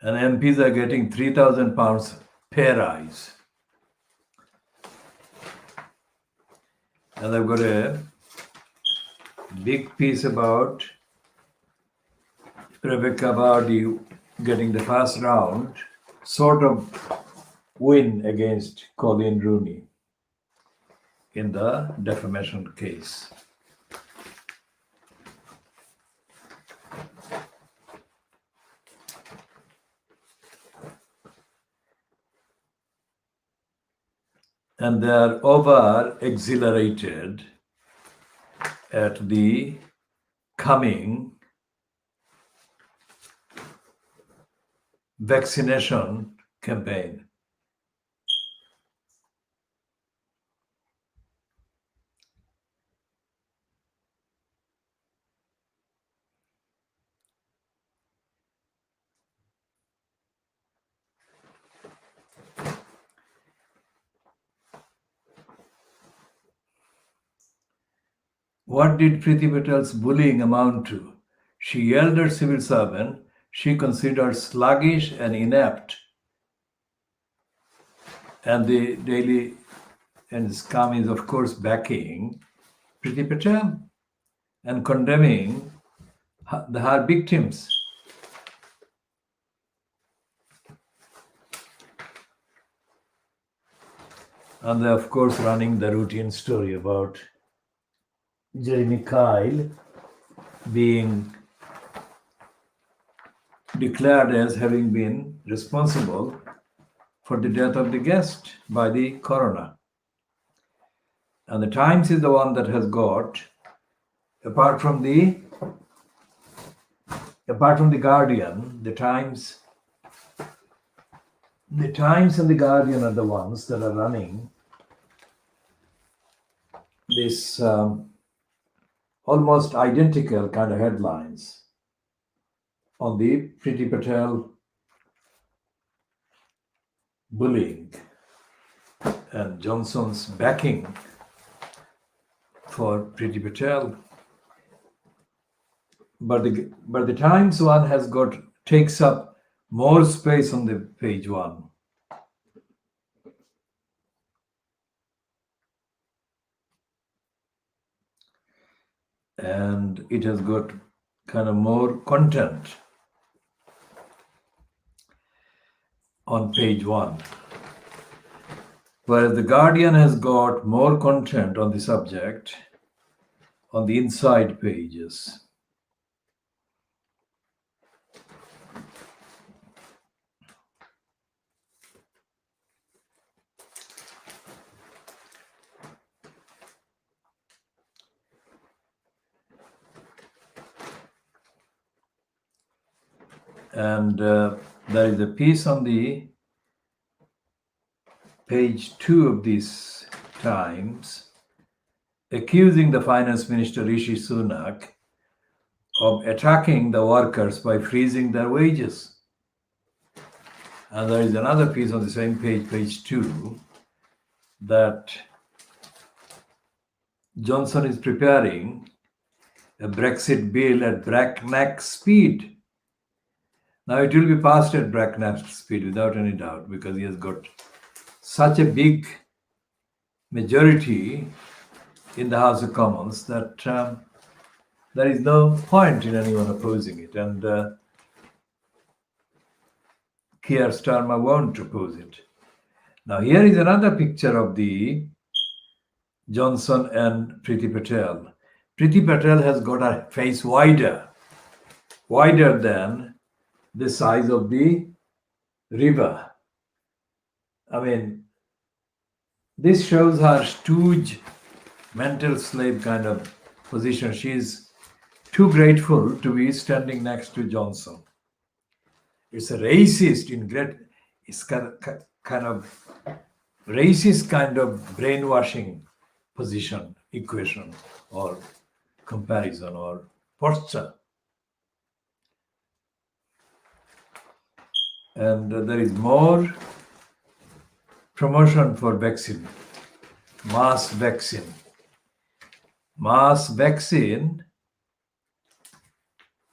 And MPs are getting £3,000 pay rise. And I've got a big piece about Rebecca Vardy getting the first round sort of win against Colin Rooney in the defamation case. And they are over exhilarated at the coming vaccination campaign. What did Priti Patel's bullying amount to? She yelled at civil servant she considered sluggish and inept. And the Daily and Scum is, of course, backing Priti Patel and condemning her victims. And they're, of course, running the routine story about Jeremy Kyle being declared as having been responsible for the death of the guest by the coroner. And the Times is the one that has got, apart from the Guardian, the Times and the Guardian are the ones that are running this almost identical kind of headlines on the Priti Patel bullying and Johnson's backing for Priti Patel. But the Times one has takes up more space on the page one. And it has got kind of more content on page one. Whereas the Guardian has got more content on the subject on the inside pages. And there is a piece on the page 2 of this Times accusing the Finance Minister Rishi Sunak of attacking the workers by freezing their wages. And there is another piece on the same page, page 2, that Johnson is preparing a Brexit bill at breakneck speed. Now it will be passed at breakneck speed without any doubt, because he has got such a big majority in the House of Commons that there is no point in anyone opposing it. And Keir Starmer won't oppose it. Now here is another picture of the Johnson and Priti Patel. Priti Patel has got her face wider than the size of the river. I mean, this shows her stooge, mental slave kind of position. She's too grateful to be standing next to Johnson. It's a racist it's kind of racist kind of brainwashing position, equation, or comparison, or posture. And there is more promotion for vaccine, mass vaccine. Mass vaccine,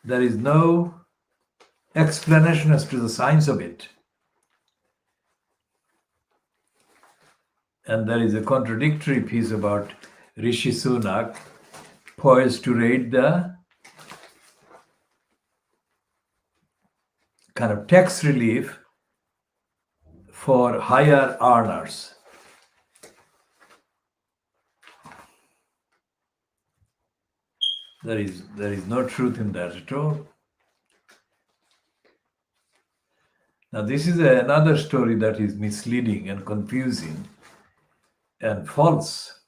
there is no explanation as to the science of it. And there is a contradictory piece about Rishi Sunak poised to raid the kind of tax relief for higher earners. There is no truth in that at all. Now this is another story that is misleading and confusing and false.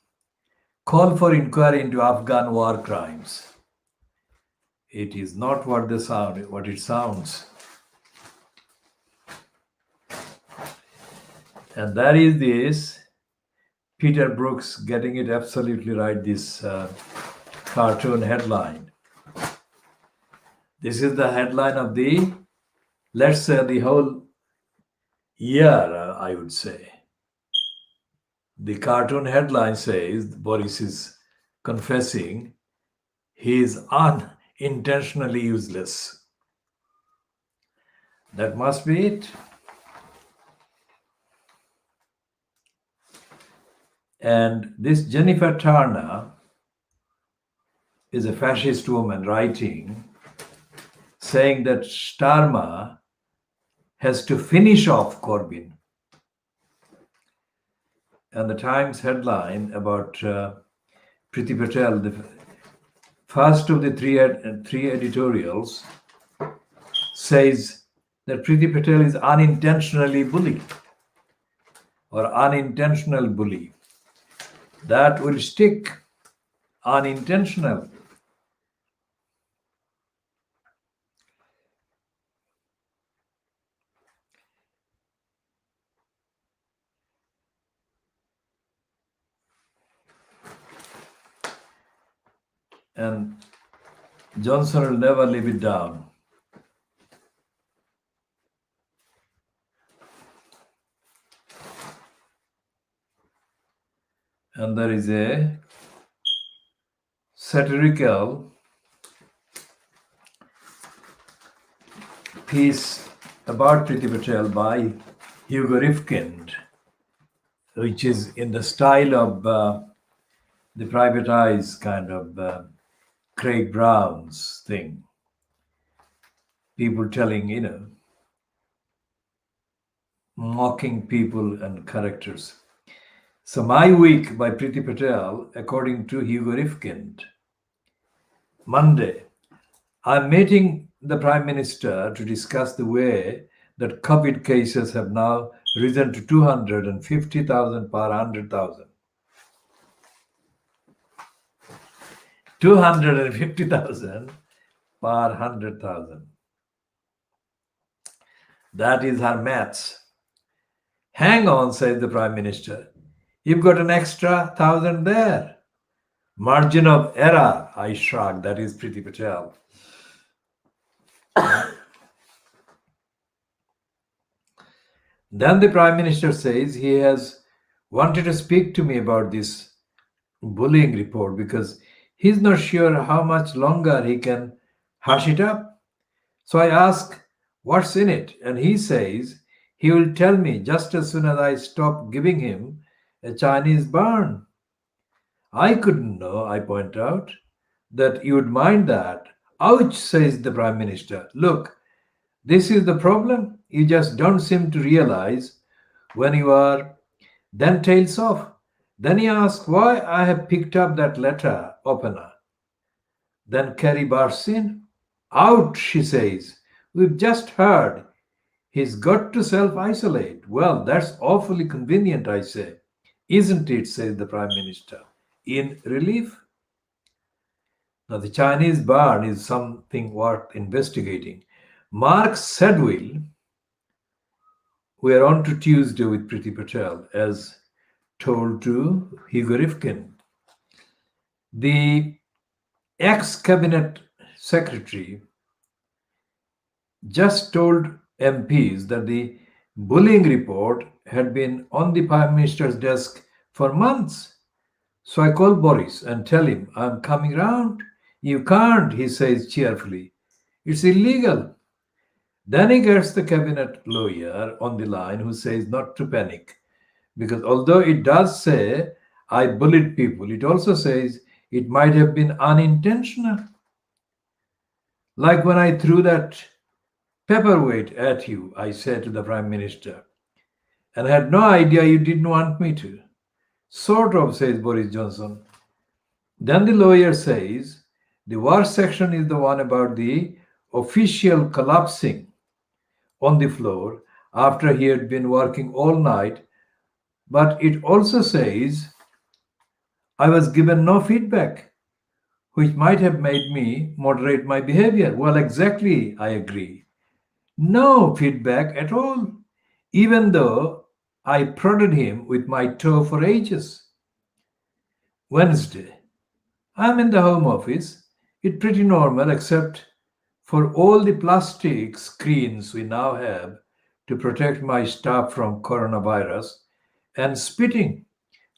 Call for inquiry into Afghan war crimes. It is not what it sounds. And that is this Peter Brooks getting it absolutely right, this cartoon headline. This is the headline of the, let's say, the whole year, I would say. The cartoon headline says Boris is confessing he is unintentionally useless. That must be it. And this Jennifer Turner is a fascist woman writing, saying that Starmer has to finish off Corbyn. And the Times headline about Priti Patel, the first of the three editorials, says that Priti Patel is unintentionally bullied or unintentional bully. That will stick, unintentional. and Johnson will never live it down. And there is a satirical piece about Priti Patel by Hugo Rifkind, which is in the style of the Private Eyes kind of Craig Brown's thing. People telling, mocking people and characters. So My Week by Priti Patel, according to Hugo Rifkind. Monday, I'm meeting the Prime Minister to discuss the way that COVID cases have now risen to 250,000 per 100,000. 250,000 per 100,000. That is her maths. Hang on, says the Prime Minister. You've got an extra 1,000 there. Margin of error, I shrug. That is Priti Patel. Then the Prime Minister says he has wanted to speak to me about this bullying report because he's not sure how much longer he can hush it up. So I ask, what's in it? And he says he will tell me just as soon as I stop giving him a Chinese burn. I couldn't know, I point out, that you would mind that. Ouch, says the Prime Minister. Look, this is the problem. You just don't seem to realize when you are then tails off. Then he asks why I have picked up that letter opener. Then Carrie bursts in. Out, she says. We've just heard. He's got to self-isolate. Well, that's awfully convenient, I say. Isn't it, says the Prime Minister, in relief? Now, the Chinese burn is something worth investigating. Mark Sedwill, we are on to Tuesday with Priti Patel, as told to Hugo Rifkind. The ex-cabinet secretary just told MPs that the bullying report had been on the Prime Minister's desk for months. So I call Boris and tell him, I'm coming round. You can't, he says cheerfully. It's illegal. Then he gets the cabinet lawyer on the line who says not to panic. Because although it does say, I bullied people, it also says it might have been unintentional. Like when I threw that paperweight at you, I said to the Prime Minister, and had no idea you didn't want me to. Sort of, says Boris Johnson. Then the lawyer says, the worst section is the one about the official collapsing on the floor after he had been working all night. But it also says, I was given no feedback, which might have made me moderate my behavior. Well, exactly, I agree. No feedback at all, even though I prodded him with my toe for ages. Wednesday, I'm in the Home Office. It's pretty normal, except for all the plastic screens we now have to protect my staff from coronavirus and spitting.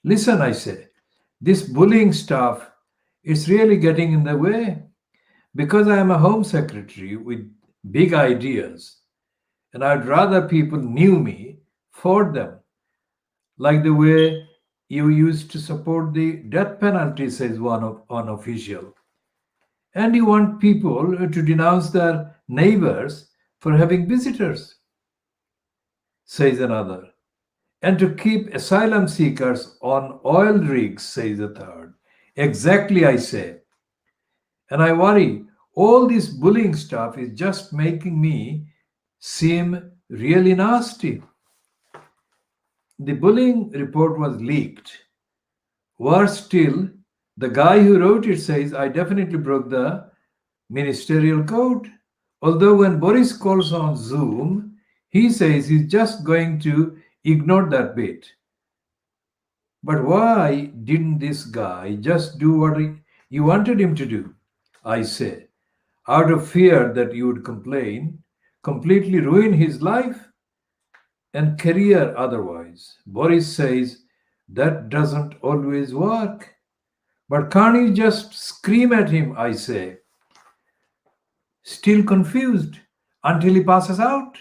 Listen, I say, this bullying stuff is really getting in the way because I am a Home Secretary with big ideas, and I'd rather people knew me for them, like the way you used to support the death penalty, says one official. And you want people to denounce their neighbors for having visitors, says another. And to keep asylum seekers on oil rigs, says a third. Exactly, I say. And I worry all this bullying stuff is just making me seem really nasty. The bullying report was leaked. Worse still, the guy who wrote it says, I definitely broke the ministerial code. Although when Boris calls on Zoom, he says he's just going to ignore that bit. But why didn't this guy just do what You wanted him to do, I say, out of fear that you would complain, completely ruin his life and career otherwise. Boris says that doesn't always work. But can't you just scream at him, I say, still confused until he passes out?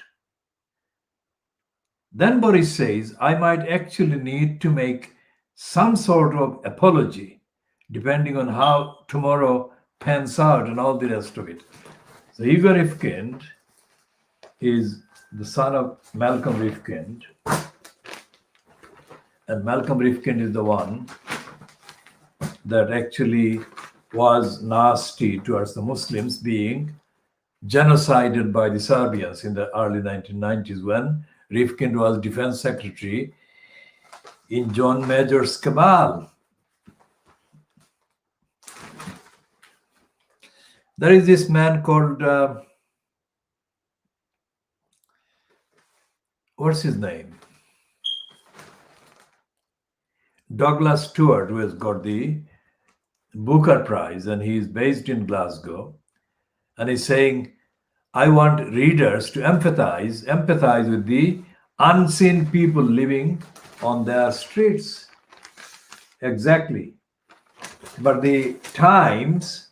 Then Boris says, I might actually need to make some sort of apology, depending on how tomorrow pans out and all the rest of it. So Igor Rifkind is the son of Malcolm Rifkind, and Malcolm Rifkind is the one that actually was nasty towards the Muslims, being genocided by the Serbians in the early 1990s when Rifkind was defense secretary in John Major's cabal. There is this man called, what's his name? Douglas Stewart, who has got the Booker Prize, and he is based in Glasgow. And he's saying, I want readers to empathize with the unseen people living on their streets. Exactly. But the Times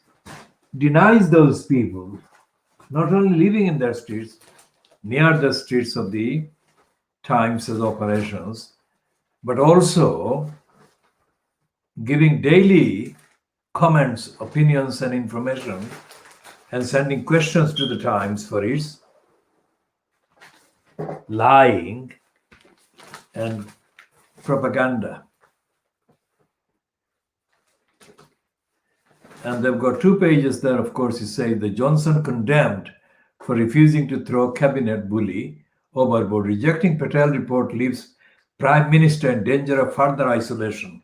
denies those people not only living in their streets, near the streets of the Times' operations, but also giving daily comments, opinions, and information, and sending questions to the Times for its lying and propaganda. And they've got 2 pages there, of course. It says the Johnson condemned for refusing to throw cabinet bully overboard. Rejecting Patel report leaves Prime Minister in danger of further isolation.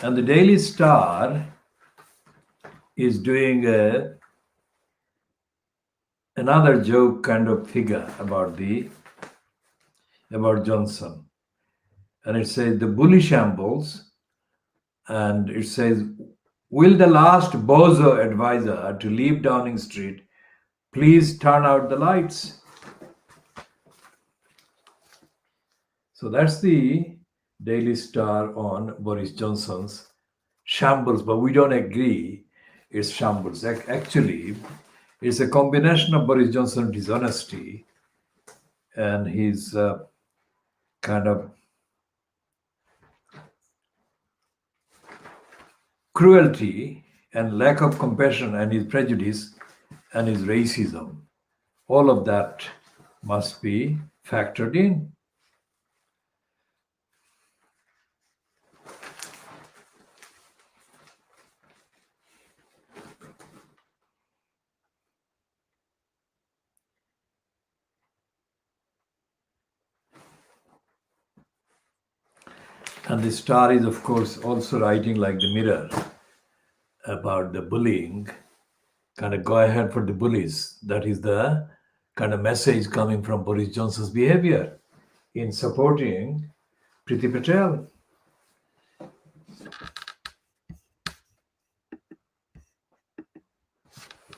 And the Daily Star is doing another joke kind of figure about Johnson. And it says the bully shambles, and it says, will the last bozo advisor to leave Downing Street please turn out the lights? So that's the Daily Star on Boris Johnson's shambles, but we don't agree it's shambles. Actually, it's a combination of Boris Johnson's dishonesty and his kind of cruelty and lack of compassion and his prejudice and his racism. All of that must be factored in. And the Star is, of course, also writing like the Mirror about the bullying. Kind of go ahead for the bullies. That is the kind of message coming from Boris Johnson's behavior in supporting Priti Patel.